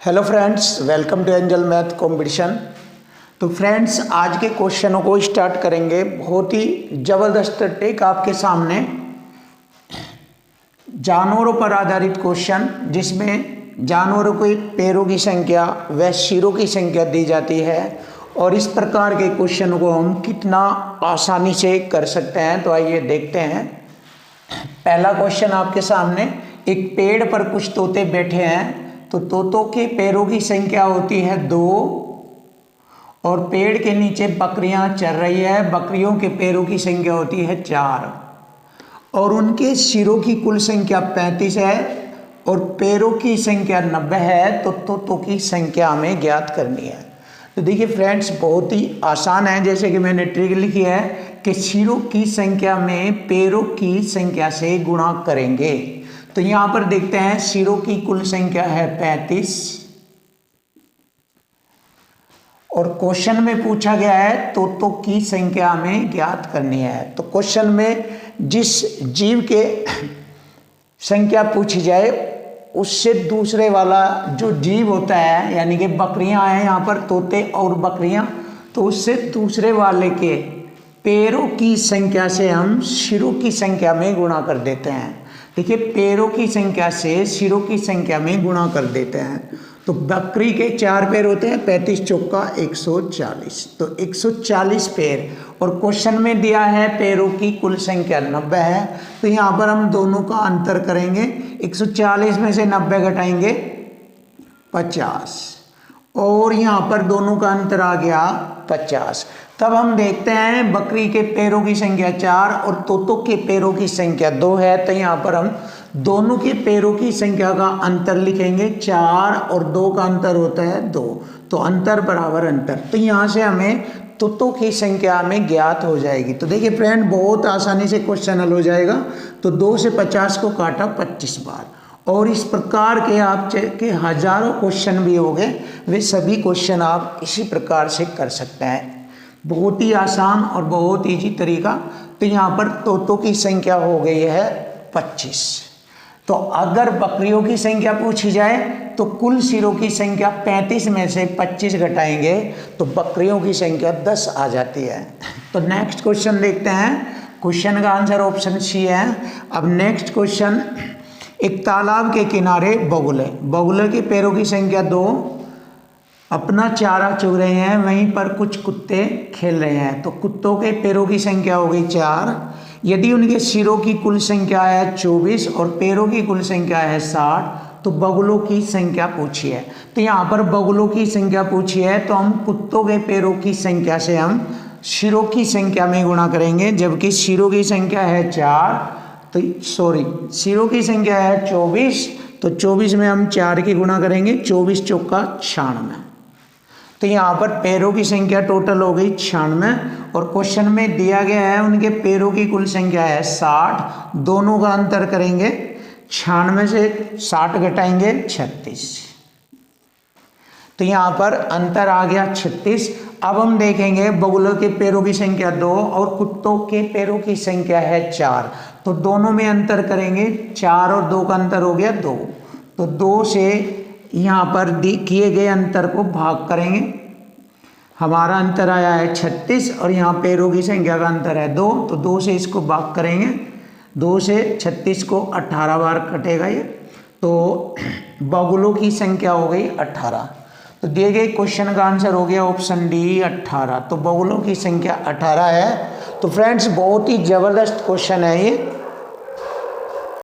Hello friends, welcome to angel math competition. तो friends, आज के क्वेश्चनों को स्टार्ट करेंगे। बहुत ही ज़बरदस्त टेक आपके सामने, जानवरों पर आधारित क्वेश्चन, जिसमें जानवरों के पैरों की संख्या व सिरों की संख्या दी जाती है और इस प्रकार के क्वेश्चन को हम कितना आसानी से कर सकते हैं। तो आइए देखते हैं। पहला क्वेश्चन आपके सामने, एक पेड़ पर कुछ तोते बैठे हैं। तो तोतों के पैरों की संख्या होती है 2 और पेड़ के नीचे बकरियां चर रही है, बकरियों के पैरों की संख्या होती है 4 और उनके सिरों की कुल संख्या 35 है और पैरों की संख्या 90 है। तो तोतों की संख्या हमें ज्ञात करनी है। तो देखिए फ्रेंड्स, बहुत ही आसान है। जैसे कि मैंने ट्रिक लिखी है कि सिरों की संख्या में पैरों की संख्या से गुणा करेंगे। तो यहां पर देखते हैं, सिरों की कुल संख्या है 35 और क्वेश्चन में पूछा गया है तोतों की संख्या हमें ज्ञात करनी है। तो क्वेश्चन में जिस जीव के संख्या पूछी जाए उससे दूसरे वाला जो जीव होता है, यानी कि बकरियां हैं यहाँ पर, तोते और बकरियां, तो उससे दूसरे वाले के पैरों की संख्या से हम सिरों की संख्या में गुणा कर देते हैं। देखिए, पैरों की संख्या से सिरों की संख्या में गुणा कर देते हैं। तो बकरी के 4 पैर होते हैं, 35 चौका 140, तो 140 पैर। और क्वेश्चन में दिया है पैरों की कुल संख्या 90 है। तो यहाँ पर हम दोनों का अंतर करेंगे। 140 में से 90 घटाएंगे 50 और यहाँ पर दोनों का अंतर आ गया 50। तब हम देखते हैं बकरी के पैरों की संख्या 4 और तोतों के पैरों की संख्या 2 है। तो यहाँ पर हम दोनों के पैरों की संख्या का अंतर लिखेंगे। 4 और 2 का अंतर होता है 2, तो अंतर बराबर अंतर। तो यहाँ से हमें तोतों की संख्या हमें ज्ञात हो जाएगी। तो देखिए फ्रेंड, बहुत आसानी से क्वेश्चन हल हो जाएगा। तो 2 से 50 को काटा 25 बार और इस प्रकार के आप के हजारों क्वेश्चन भी होंगे, वे सभी क्वेश्चन आप इसी प्रकार से कर सकते हैं। बहुत ही आसान और बहुत इजी तरीका। तो यहाँ पर तोतों की संख्या हो गई है 25। तो अगर बकरियों की संख्या पूछी जाए तो कुल सिरों की संख्या 35 में से 25 घटाएंगे तो बकरियों की संख्या 10 आ जाती है। तो नेक्स्ट क्वेश्चन देखते हैं। क्वेश्चन का आंसर ऑप्शन सी है। अब नेक्स्ट क्वेश्चन, एक तालाब के किनारे बगुले के पैरों की संख्या 2 अपना चारा चुग रहे हैं, वहीं पर कुछ कुत्ते खेल रहे हैं। तो कुत्तों के पैरों की संख्या हो गई 4। यदि उनके सिरों की कुल संख्या है 24 और पैरों की कुल संख्या है 60, तो बगुलों की संख्या पूछी है। तो यहाँ पर बगुलों की संख्या पूछी है, तो हम कुत्तों के पैरों की संख्या से हम सिरों की संख्या में गुणा करेंगे। जबकि सिरों की संख्या है 4, तो सिरों की संख्या है 24, तो 24 में हम 4 की गुणा करेंगे, 24 चौका 96। तो यहाँ पर पैरों की संख्या टोटल हो गई 96 और क्वेश्चन में दिया गया है उनके पैरों की कुल संख्या है 60। दोनों का अंतर करेंगे, 96 से 60 घटाएंगे 36। तो यहाँ पर अंतर आ गया 36। अब हम देखेंगे बगुलों के पैरों की संख्या 2 और कुत्तों के पैरों की संख्या है 4। तो दोनों में अंतर करेंगे, 4 और 2 का अंतर हो गया 2। तो 2 से यहाँ पर किए गए अंतर को भाग करेंगे। हमारा अंतर आया है 36 और यहाँ पैरों की संख्या का अंतर है 2। तो 2 से इसको भाग करेंगे, 2 से 36 को 18 बार कटेगा ये। तो बगुलों की संख्या हो गई 18। तो दिए गए क्वेश्चन का आंसर हो गया ऑप्शन डी 18। तो बगुलों की संख्या 18 है। तो फ्रेंड्स, बहुत ही ज़बरदस्त क्वेश्चन है ये।